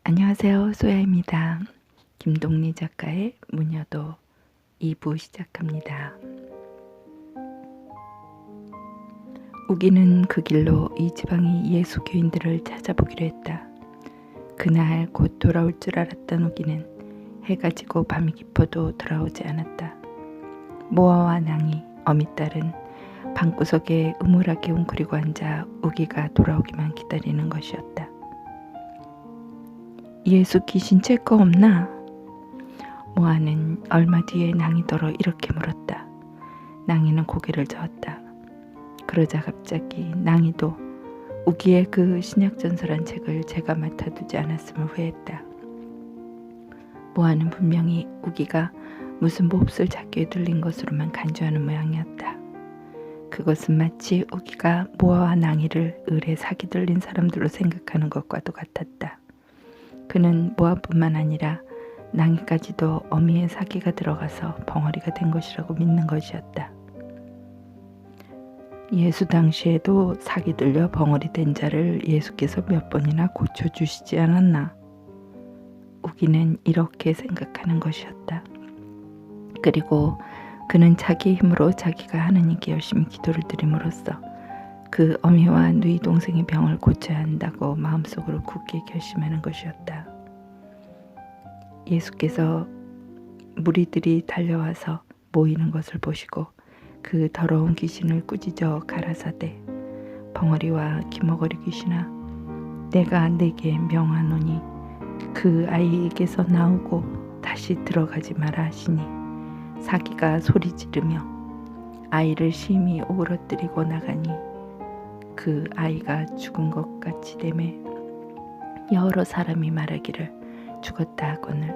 안녕하세요. 소야입니다. 김동리 작가의 무녀도 2부 시작합니다. 우기는 그 길로 이 지방의 예수 교인들을 찾아보기로 했다. 그날 곧 돌아올 줄 알았던 우기는 해가 지고 밤이 깊어도 돌아오지 않았다. 모아와 낭이 어미 딸은 방구석에 음울하게 웅크리고 앉아 우기가 돌아오기만 기다리는 것이었다. 예수 귀신 칠 거 없나? 모아는 얼마 뒤에 낭이더러 이렇게 물었다. 낭이는 고개를 저었다. 그러자 갑자기 낭이도 우기의 그 신약전설한 책을 제가 맡아두지 않았음을 후회했다. 모아는 분명히 우기가 무슨 몹쓸 작교에 들린 것으로만 간주하는 모양이었다. 그것은 마치 우기가 모아와 낭이를 을에 사기 들린 사람들로 생각하는 것과도 같았다. 그는 모아뿐만 아니라 낭이까지도 어미의 사기가 들어가서 벙어리가 된 것이라고 믿는 것이었다. 예수 당시에도 사기 들려 벙어리 된 자를 예수께서 몇 번이나 고쳐주시지 않았나? 우기는 이렇게 생각하는 것이었다. 그리고 그는 자기 힘으로 자기가 하느님께 열심히 기도를 드림으로써 그 어미와 누이 동생의 병을 고쳐야 한다고 마음속으로 굳게 결심하는 것이었다. 예수께서 무리들이 달려와서 모이는 것을 보시고 그 더러운 귀신을 꾸짖어 가라사대 벙어리와 기머거리 귀신아, 내가 네게 명하노니 그 아이에게서 나오고 다시 들어가지 마라 하시니 사기가 소리 지르며 아이를 심히 오그러뜨리고 나가니 그 아이가 죽은 것 같이 되매 여러 사람이 말하기를 죽었다 하거늘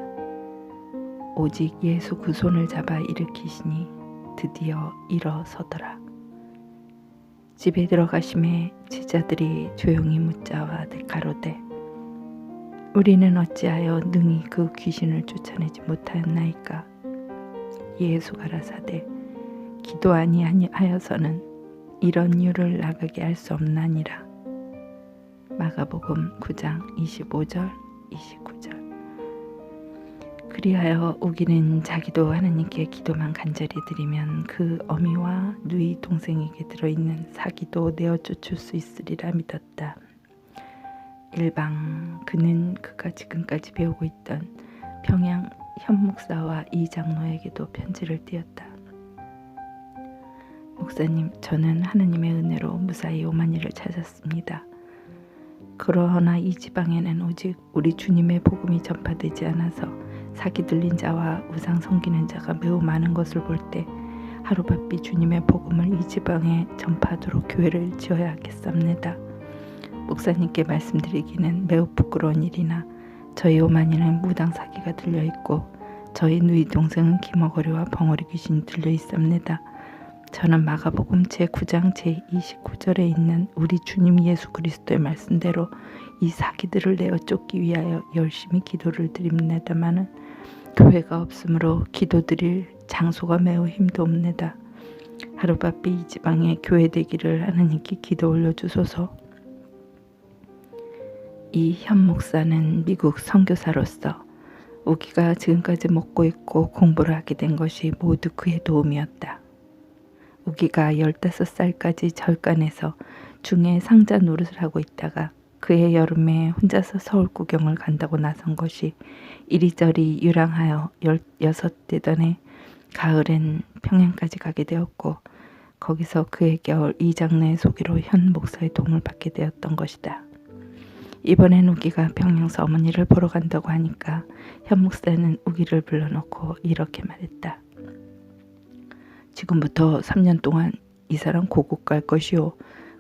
오직 예수 그 손을 잡아 일으키시니 드디어 일어서더라. 집에 들어가심에 제자들이 조용히 묻자와 가로되 우리는 어찌하여 능히 그 귀신을 쫓아내지 못하였나이까? 예수 가라사대 기도 아니하여서는 이런 유를 나가게 할 수 없나니라. 마가복음 9장 25절 29절. 그리하여 우기는 자기도 하나님께 기도만 간절히 드리면 그 어미와 누이 동생에게 들어있는 사기도 내어 쫓을 수 있으리라 믿었다. 일방 그는 그가 지금까지 배우고 있던 평양 현 목사와 이 장로에게도 편지를 띄었다. 목사님, 저는 하느님의 은혜로 무사히 오만이를 찾았습니다. 그러나 이 지방에는 오직 우리 주님의 복음이 전파되지 않아서 사기 들린 자와 우상 섬기는 자가 매우 많은 것을 볼 때 하루바삐 주님의 복음을 이 지방에 전파하도록 교회를 지어야 하겠습니다. 목사님께 말씀드리기는 매우 부끄러운 일이나 저희 오만이는 무당 사기가 들려있고 저희 누이 동생은 기머거리와 벙어리 귀신이 들려있습니다. 저는 마가복음 제9장 제29절에 있는 우리 주님 예수 그리스도의 말씀대로 이 사기들을 내어 쫓기 위하여 열심히 기도를 드립니다마는 교회가 없으므로 기도드릴 장소가 매우 힘도 없습니다. 하루바삐 이 지방에 교회 되기를 하나님께 기도 올려주소서. 이 현 목사는 미국 선교사로서 우기가 지금까지 먹고 있고 공부를 하게 된 것이 모두 그의 도움이었다. 우기가 15살까지 절간에서 중에 상자 노릇을 하고 있다가 그해 여름에 혼자서 서울 구경을 간다고 나선 것이 이리저리 유랑하여 16되던 해 가을엔 평양까지 가게 되었고 거기서 그해 겨울 이 장로의 소개로 현 목사의 도움을 받게 되었던 것이다. 이번엔 우기가 평양서 어머니를 보러 간다고 하니까 현 목사는 우기를 불러놓고 이렇게 말했다. 지금부터 3년 동안 이 사람 고국 갈 것이요.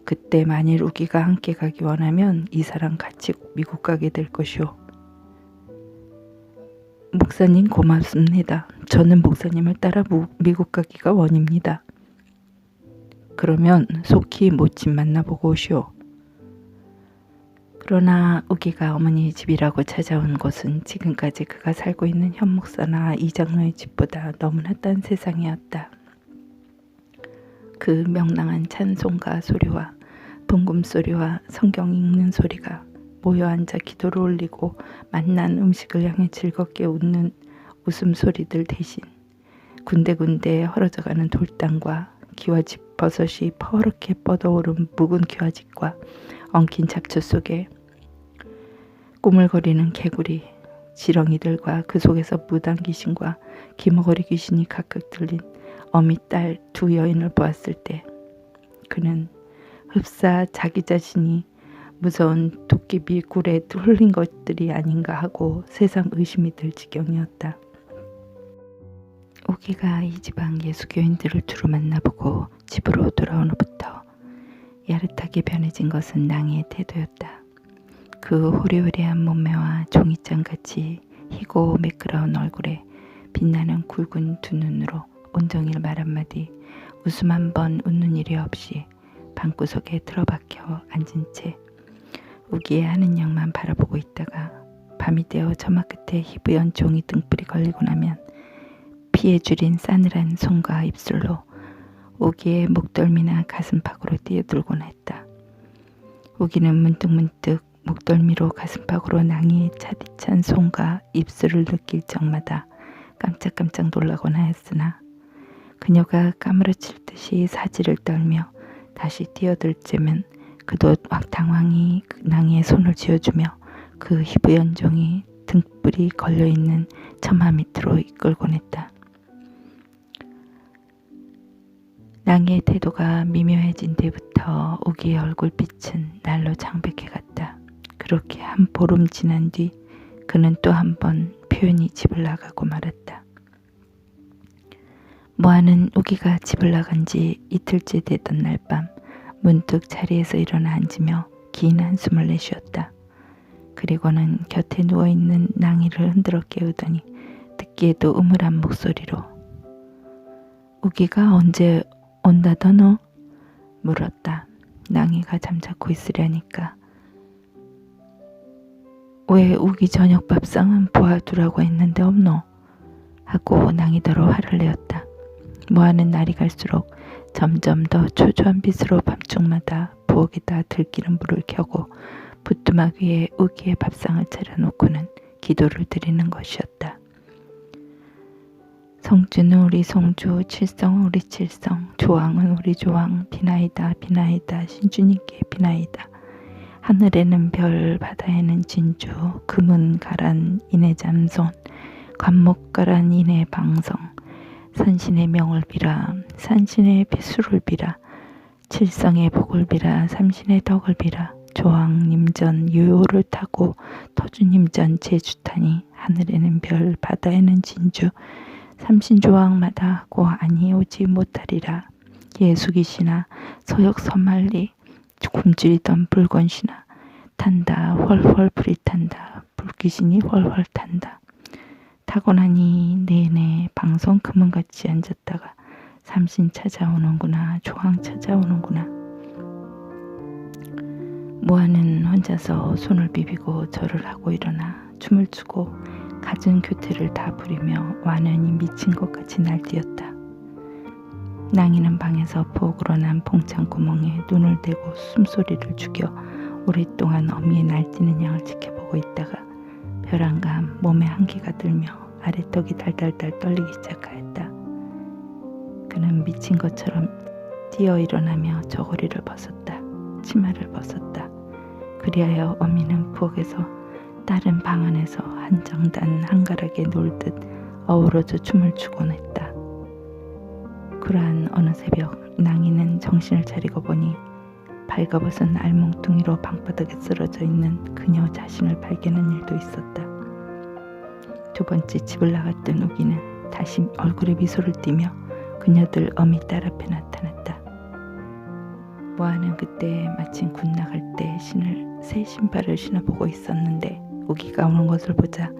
그때 만일 우기가 함께 가기 원하면 이 사람 같이 미국 가게 될 것이요. 목사님 고맙습니다. 저는 목사님을 따라 미국 가기가 원입니다. 그러면 속히 모친 만나보고 오시오. 그러나 우기가 어머니 집이라고 찾아온 곳은 지금까지 그가 살고 있는 현 목사나 이 장로의 집보다 너무나 딴 세상이었다. 그 명랑한 찬송가 소리와 붕금 소리와 성경 읽는 소리가 모여 앉아 기도를 올리고 맛난 음식을 향해 즐겁게 웃는 웃음소리들 대신 군데군데 헐어져가는 돌담과 기와집 버섯이 퍼렇게 뻗어오른 묵은 기와집과 엉킨 잡초 속에 꾸물거리는 개구리, 지렁이들과 그 속에서 무당 귀신과 기머거리 귀신이 각각 들린 어미 딸 두 여인을 보았을 때 그는 흡사 자기 자신이 무서운 도깨비 굴에 홀린 것들이 아닌가 하고 세상 의심이 들 지경이었다. 우기가 이 지방 예수교인들을 주로 만나보고 집으로 돌아온 후부터 야릇하게 변해진 것은 낭의 태도였다. 그 호리호리한 몸매와 종이장같이 희고 매끄러운 얼굴에 빛나는 굵은 두 눈으로 온종일 말 한마디 웃음 한 번 웃는 일이 없이 방구석에 틀어박혀 앉은 채 우기의 하는 양만 바라보고 있다가 밤이 되어 저마 끝에 희부연 종이 등불이 걸리고 나면 피에 줄인 싸늘한 손과 입술로 우기의 목덜미나 가슴팍으로 뛰어들곤 했다. 우기는 문득문득 목덜미로 가슴팍으로 낭이의 차디찬 손과 입술을 느낄 적마다 깜짝깜짝 놀라곤 하였으나 그녀가 까무러칠 듯이 사지를 떨며 다시 뛰어들 째면 그도 당황히 낭의 손을 쥐어주며 그 희부연 종이 등불이 걸려있는 처마 밑으로 이끌곤 했다. 낭의 태도가 미묘해진 뒤부터 우기의 얼굴빛은 날로 창백해 갔다. 그렇게 한 보름 지난 뒤 그는 또 한 번 표현이 집을 나가고 말았다. 모아는 우기가 집을 나간 지 이틀째 되던 날 밤 문득 자리에서 일어나 앉으며 긴 한숨을 내쉬었다. 그리고는 곁에 누워있는 낭이를 흔들어 깨우더니 듣기에도 음울한 목소리로 우기가 언제 온다더노? 물었다. 낭이가 잠자코 있으려니까 왜 우기 저녁 밥상은 보아두라고 했는데 없노? 하고 낭이더러 화를 내었다. 모아는 날이 갈수록 점점 더 초조한 빛으로 밤중마다 부엌에다 들기름 불을 켜고 부뚜막 위에 우기의 밥상을 차려놓고는 기도를 드리는 것이었다. 성주는 우리 성주, 칠성은 우리 칠성, 조왕은 우리 조왕, 비나이다 비나이다 신주님께 비나이다. 하늘에는 별, 바다에는 진주, 금은 가란 인의 잠손, 관목가란 인의 방성, 산신의 명을 비라, 산신의 비수를 비라, 칠성의 복을 비라, 삼신의 덕을 비라, 조왕님전 요요를 타고 터주님전 제주타니 하늘에는 별, 바다에는 진주, 삼신조왕마다 하고 아니 오지 못하리라. 예수기시나 서역서말리 굶주리던 불건시나 탄다 훨훨 불이 탄다 불귀신이 훨훨 탄다. 타고 나니 내내 방송 금은같이 앉았다가 삼신 찾아오는구나 조왕 찾아오는구나. 모아는 혼자서 손을 비비고 절을 하고 일어나 춤을 추고 갖은 교태를 다 부리며 완연히 미친 것 같이 날뛰었다. 낭이는 방에서 부엌으로 난 봉창 구멍에 눈을 대고 숨소리를 죽여 오랫동안 어미의 날뛰는 양을 지켜보고 있다가 벼랑감 몸에 한기가 들며 아래턱이 달달달 떨리기 시작하였다. 그는 미친 것처럼 뛰어 일어나며 저고리를 벗었다. 치마를 벗었다. 그리하여 어미는 부엌에서 딸은 방 안에서 한 정단 한가락에 놀듯 어우러져 춤을 추곤 했다. 그러한 어느 새벽 낭이는 정신을 차리고 보니 발가벗은 알뭉뚱이로 방바닥에 쓰러져 있는 그녀 자신을 발견한 일도 있었다. 두 번째 집을 나갔던 우기는 다시 얼굴에 미소를 띠며 그녀들 어미 딸 앞에 나타났다. 모아는 그때 마침 군 나갈 때 신을 새 신발을 신어보고 있었는데 우기가 오는 것을 보자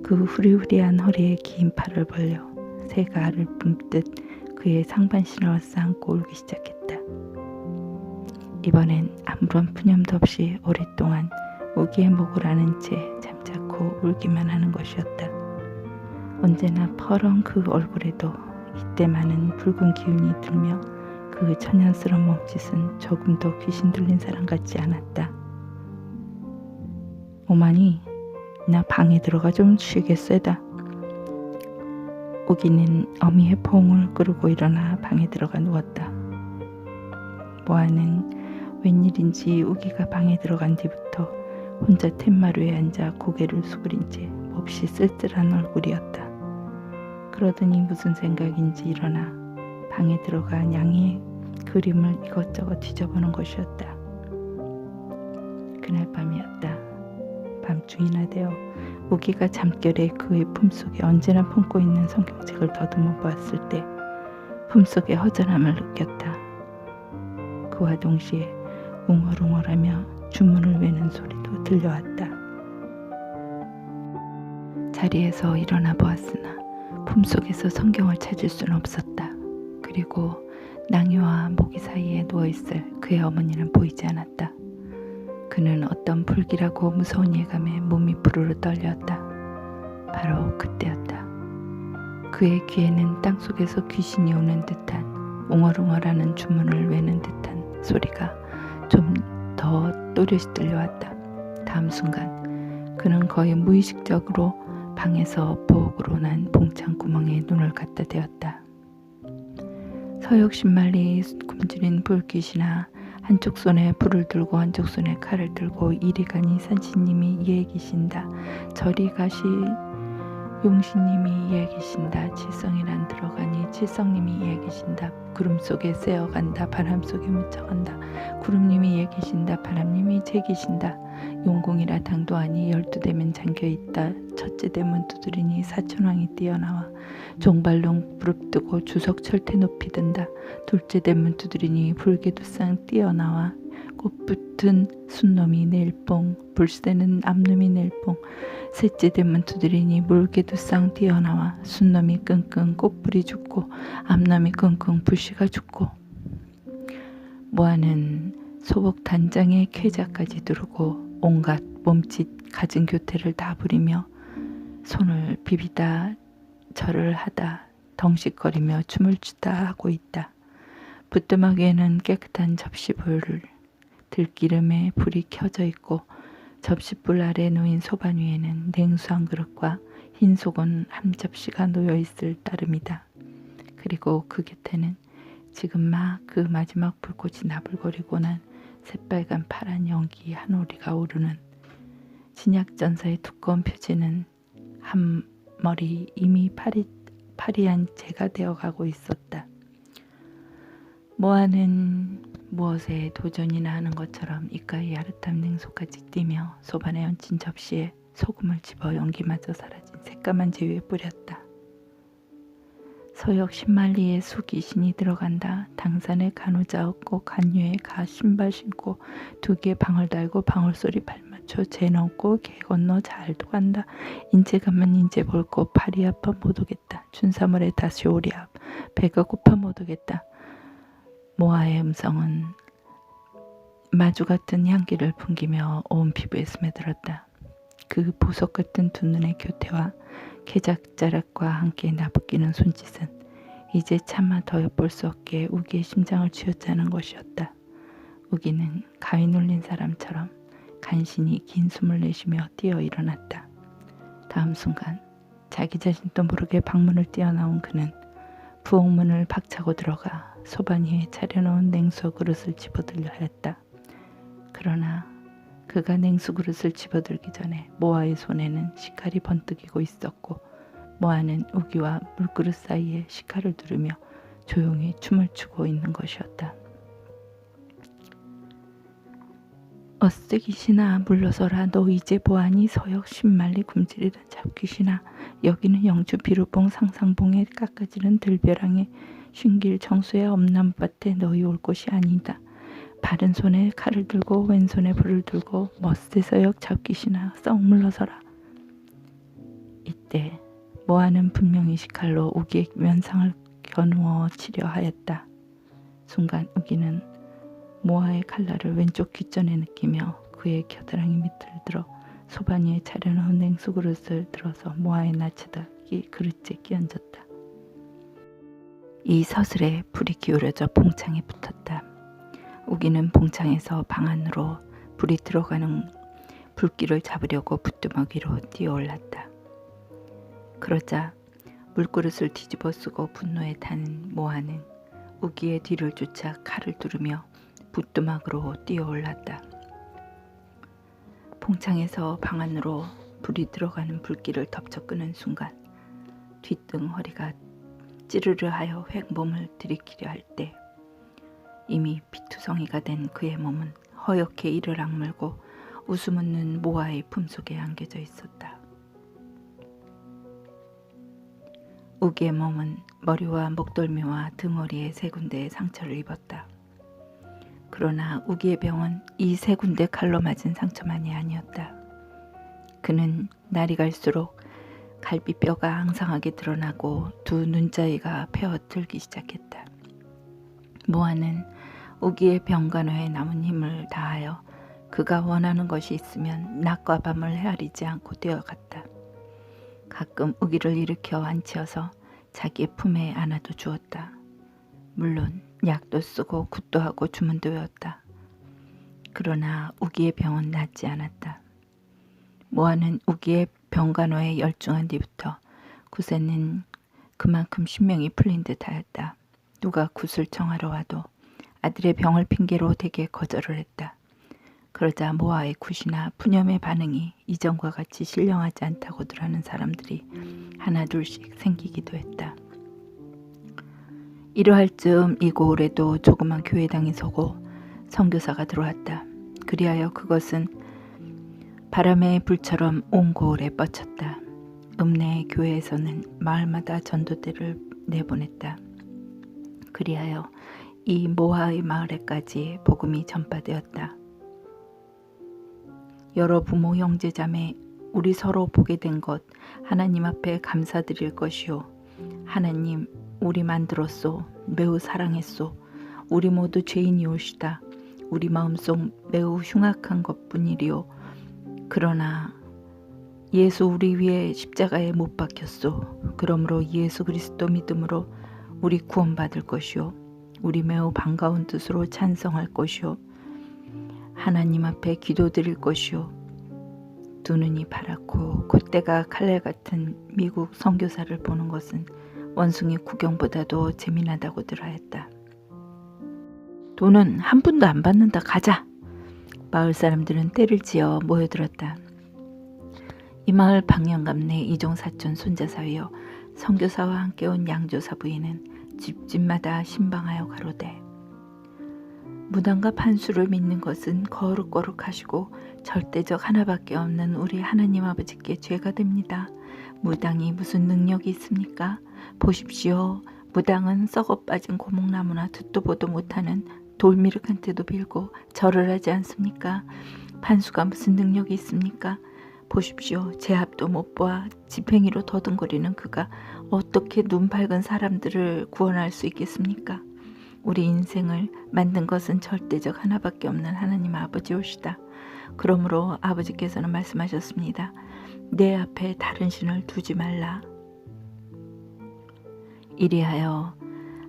그 후리후리한 허리에 긴 팔을 벌려 새가 알을 뿜듯 그의 상반신을 엇안고 울기 시작했다. 이번엔 아무런 푸념도 없이 오랫동안 우기의 목을 안은 채 잠자코 울기만 하는 것이었다. 언제나 퍼런 그 얼굴에도 이때만은 붉은 기운이 들며 그 천연스러운 몸짓은 조금도 귀신 들린 사람 같지 않았다. 오마니 나 방에 들어가 좀 쉬겠어다. 우기는 어미의 포옹을 끄르고 일어나 방에 들어가 누웠다. 모아는 웬일인지 우기가 방에 들어간 뒤부터 혼자 툇마루에 앉아 고개를 수그린 채 몹시 쓸쓸한 얼굴이었다. 그러더니 무슨 생각인지 일어나 방에 들어가 냥이의 그림을 이것저것 뒤져보는 것이었다. 그날 밤이었다. 밤중이나 되어 우기가 잠결에 그의 품속에 언제나 품고 있는 성경책을 더듬어 보았을 때 품속의 허전함을 느꼈다. 그와 동시에 웅얼웅얼하며 주문을 외는 소리도 들려왔다. 자리에서 일어나 보았으나 품속에서 성경을 찾을 수는 없었다. 그리고 낭이와 모기 사이에 누워있을 그의 어머니는 보이지 않았다. 그는 어떤 불길하고 무서운 예감에 몸이 부르르 떨렸다. 바로 그때였다. 그의 귀에는 땅속에서 귀신이 오는 듯한 웅얼웅얼하는 주문을 외는 듯한 소리가 좀 더 또렷이 들려왔다. 다음 순간 그는 거의 무의식적으로 방에서 부엌으로 난 봉창구멍에 눈을 갖다 대었다. 서역 신말리 굶주린 불귀신아, 한쪽 손에 불을 들고 한쪽 손에 칼을 들고 이리 가니 산신님이 이에 계신다. 저리 가시 용신님이 이에 계신다. 칠성이란 들어가니 칠성님이 이에 계신다. 구름 속에 새어간다. 바람 속에 묻혀간다. 구름님이 이에 계신다. 바람님이 제 계신다. 용궁이라 당도하니 12대면 잠겨있다. 첫째 대문 두드리니 사천왕이 뛰어나와 종발롱 부릅뜨고 주석 철퇴 높이 든다. 둘째 대문 두드리니 불개두상 뛰어나와 꽃붙은 순놈이 내일뽕 불새는 암놈이 내일뽕. 셋째 대문 두드리니 물개두상 뛰어나와 순놈이 끙끙 꽃불이 죽고 암놈이 끙끙 불씨가 죽고. 모아는 소복 단장에 쾌자까지 두르고 온갖 몸짓 갖은 교태를 다 부리며 손을 비비다 절을 하다 덩식거리며 춤을 추다 하고 있다. 부뚜막에는 깨끗한 접시불을 들기름에 불이 켜져 있고 접시불 아래 놓인 소반 위에는 냉수 한 그릇과 흰 속은 한 접시가 놓여 있을 따름이다. 그리고 그 곁에는 지금 막 그 마지막 불꽃이 나불거리고 난 새빨간 파란 연기 한 오리가 오르는 진약전사의 두꺼운 표지는 한 머리 이미 파리한 재가 되어가고 있었다. 모아는 무엇에 도전이나 하는 것처럼 이가의 야릇한 냉소까지 띠며 소반에 얹힌 접시에 소금을 집어 연기마저 사라진 새까만 재 위에 뿌렸다. 서역 신말리에 수귀신이 들어간다. 당산에 간호자 얻고 간유에 가 신발 신고 두 개 방울 달고 방울 소리 발맞춰 재 넣고 개 건너 잘도 간다. 인제 가면 인제 볼고 팔이 아파 못 오겠다. 춘사물에 다시 오리 앞 배가 고파 못 오겠다. 모아의 음성은 마주 같은 향기를 풍기며 온 피부에 스며들었다. 그 보석 같은 두 눈의 교태와 개작자락과 함께 나부끼는 손짓은 이제 차마 더 엿볼 수 없게 우기의 심장을 쥐어짜는 것이었다. 우기는 가위 눌린 사람처럼 간신히 긴 숨을 내쉬며 뛰어 일어났다. 다음 순간 자기 자신도 모르게 방문을 뛰어나온 그는 부엌문을 박차고 들어가 소반 위에 차려놓은 냉수 그릇을 집어들려 했다. 그러나 그가 냉수 그릇을 집어들기 전에 모아의 손에는 식칼이 번뜩이고 있었고 모아는 우기와 물그릇 사이에 식칼을 두르며 조용히 춤을 추고 있는 것이었다. 어쓰기시나 물러서라. 너 이제 보아니 서역 신말리 굶주리던 잡귀시나. 여기는 영주 비루봉 상상봉에 깎아지는 들벼랑에 쉰길 정수의 엄나무밭에 너희 올 곳이 아니다. 바른 손에 칼을 들고 왼손에 불을 들고 멋세 서역 잡귀시나 썩 물러서라. 이때 모아는 분명히 식칼로 우기의 면상을 겨누어 치려 하였다. 순간 우기는 모아의 칼날을 왼쪽 귓전에 느끼며 그의 겨드랑이 밑을 들어 소반 위에 차려놓은 냉수 그릇을 들어서 모아의 나체다 그릇에 끼얹었다. 이 서슬에 불이 기울어져 봉창에 붙었다. 우기는 봉창에서 방 안으로 불이 들어가는 불길을 잡으려고 부뚜막이로 뛰어올랐다. 그러자 물그릇을 뒤집어 쓰고 분노에 탄 모아는 우기의 뒤를 쫓아 칼을 두르며 부뚜막으로 뛰어올랐다. 봉창에서 방 안으로 불이 들어가는 불길을 덮쳐 끄는 순간 뒷등 허리가 찌르르 하여 획 몸을 들이키려 할 때 이미 피투성이가 된 그의 몸은 허옇게 이를 악물고 웃음 웃는 모아의 품속에 안겨져 있었다. 우기의 몸은 머리와 목덜미와 등허리에 3군데의 상처를 입었다. 그러나 우기의 병은 이 3군데 칼로 맞은 상처만이 아니었다. 그는 날이 갈수록 갈비뼈가 앙상하게 드러나고 두 눈자위가 패어들기 시작했다. 모아는 우기의 병간호에 남은 힘을 다하여 그가 원하는 것이 있으면 낮과 밤을 헤아리지 않고 뛰어갔다. 가끔 우기를 일으켜 앉혀서 자기의 품에 안아도 주었다. 물론 약도 쓰고 굿도 하고 주문도 외웠다. 그러나 우기의 병은 낫지 않았다. 모아는 우기의 병간호에 열중한 뒤부터 굿에는 그만큼 신명이 풀린 듯하였다. 누가 굿을 청하러 와도 아들의 병을 핑계로 대개 거절을 했다. 그러자 모아의 굿이나 푸념의 반응이 이전과 같이 신령하지 않다고들 하는 사람들이 하나 둘씩 생기기도 했다. 이러할 즈음 이 고을에도 조그만 교회당이 서고 선교사가 들어왔다. 그리하여 그것은 바람의 불처럼 온 고을에 뻗쳤다. 읍내의 교회에서는 마을마다 전도대를 내보냈다. 그리하여 이 모아의 마을에까지 복음이 전파되었다. 여러 부모 형제 자매 우리 서로 보게 된 것 하나님 앞에 감사드릴 것이요 하나님 우리 만들었소 매우 사랑했소 우리 모두 죄인이오시다 우리 마음속 매우 흉악한 것뿐이리요 그러나 예수 우리 위에 십자가에 못 박혔소 그러므로 예수 그리스도 믿음으로 우리 구원받을 것이요 우리 매우 반가운 뜻으로 찬성할 것이요 하나님 앞에 기도드릴 것이요 두 눈이 파랗고 콧대가 칼날 같은 미국 선교사를 보는 것은 원숭이 구경보다도 재미나다고들 하였다. 돈은 한 푼도 안 받는다 가자. 마을 사람들은 떼를 지어 모여들었다. 이 마을 방영감내 이종사촌 손자사위여 선교사와 함께 온 양조사 부인은 집집마다 신방하여 가로되 무당과 판수를 믿는 것은 거룩거룩하시고 절대적 하나밖에 없는 우리 하나님 아버지께 죄가 됩니다. 무당이 무슨 능력이 있습니까? 보십시오. 무당은 썩어 빠진 고목나무나 듣도 보도 못하는 돌미륵한테도 빌고 절을 하지 않습니까? 판수가 무슨 능력이 있습니까? 보십시오. 제 앞도 못 보아 지팽이로 더듬거리는 그가 어떻게 눈 밝은 사람들을 구원할 수 있겠습니까? 우리 인생을 만든 것은 절대적 하나밖에 없는 하나님 아버지오시다. 그러므로 아버지께서는 말씀하셨습니다. 내 앞에 다른 신을 두지 말라. 이리하여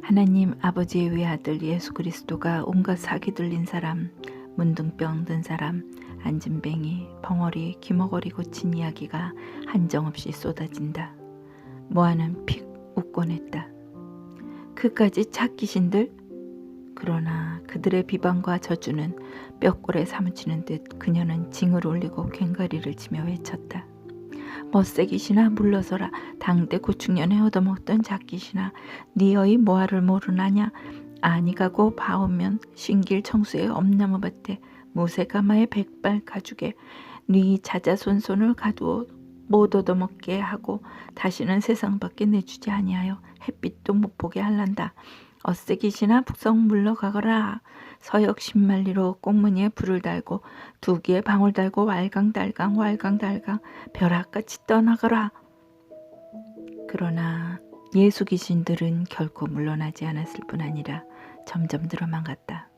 하나님 아버지의 외아들 예수 그리스도가 온갖 사기 들린 사람, 문둥병 든 사람, 안진뱅이, 벙어리, 기머거리 고친 이야기가 한정없이 쏟아진다. 모아는 픽 웃곤 했다. 그까지 착귀신들? 그러나 그들의 비방과 저주는 뼈골에 사무치는 듯 그녀는 징을 올리고 괭가리를 치며 외쳤다. 멋새기시나 물러서라. 당대 고충년에 얻어먹던 작기시나 니어이 모아를 모르나냐. 아니가고 봐오면 신길 청수의 엄나무밭에 무쇠가마의 백발 가죽에 니 자자손손을 가두어 못 얻어먹게 하고 다시는 세상 밖에 내주지 아니하여 햇빛도 못 보게 할란다. 어새기시나 북성 물러가거라. 서역 10만리로 꽁무니에 불을 달고 두기에 방울 달고 왈강달강 벼락같이 떠나거라. 그러나 예수 귀신들은 결코 물러나지 않았을 뿐 아니라 점점 늘어만 갔다.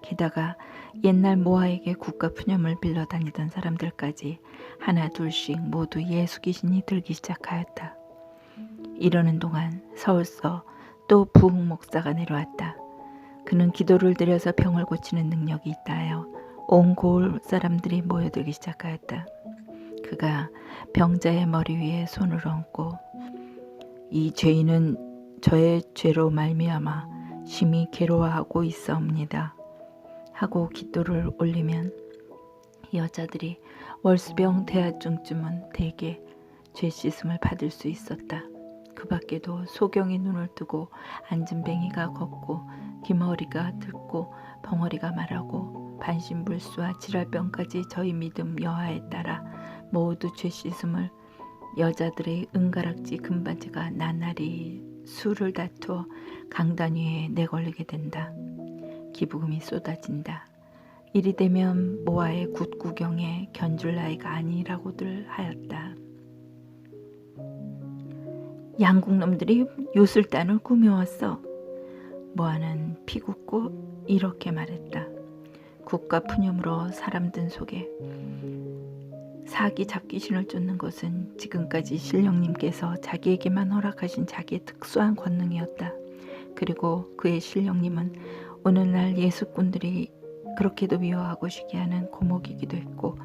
게다가 옛날 모아에게 국가 푸념을 빌려 다니던 사람들까지 하나 둘씩 모두 예수 귀신이 들기 시작하였다. 이러는 동안 서울서 또 부흥 목사가 내려왔다. 그는 기도를 드려서 병을 고치는 능력이 있다 하여 온 고을 사람들이 모여들기 시작하였다. 그가 병자의 머리 위에 손을 얹고 이 죄인은 저의 죄로 말미암아 심히 괴로워하고 있사옵니다 하고 기도를 올리면 여자들이 월수병 대하증쯤은 대개 죄 씻음을 받을 수 있었다. 그 밖에도 소경이 눈을 뜨고 안진뱅이가 걷고 기머리가 듣고 벙어리가 말하고 반신불수와 질랄병까지 저희 믿음 여하에 따라 모두 죄 씻음을 여자들의 은가락지 금바지가 나날이 수를 다투어 강단 위에 내걸리게 된다. 기부금이 쏟아진다. 이리 되면 모아의 굿구경에 견줄 나이가 아니라고들 하였다. 양국놈들이 요술단을 꾸며왔어. 모아는 피굽고 이렇게 말했다. 국가 푸념으로 사람들 속에 사기 잡기신을 쫓는 것은 지금까지 신령님께서 자기에게만 허락하신 자기의 특수한 권능이었다. 그리고 그의 신령님은 오늘날 예수꾼들이 그렇게도 미워하고 시기하는 고목이기도 했고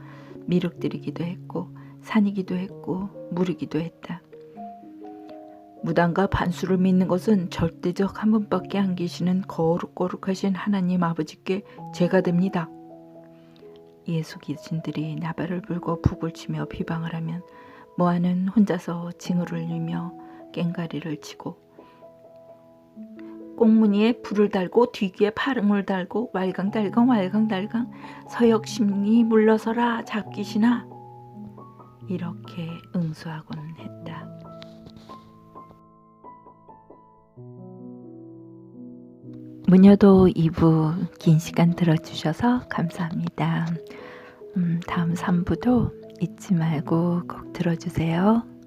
미륵들이기도 했고 산이기도 했고 물이기도 했다. 무당과 반수를 믿는 것은 절대적 한 분밖에 안 계시는 거룩거룩하신 하나님 아버지께 죄가 됩니다. 예수 귀신들이 나발을 불고 북을 치며 비방을 하면 모아는 혼자서 징후를 울며 꽹가리를 치고 꽁무니에 불을 달고 뒤귀에 파릉을 달고 왈강달강 서역심리 물러서라 잡귀신아 이렇게 응수하곤 했다. 무녀도 2부 긴 시간 들어주셔서 감사합니다. 다음 3부도 잊지 말고 꼭 들어주세요.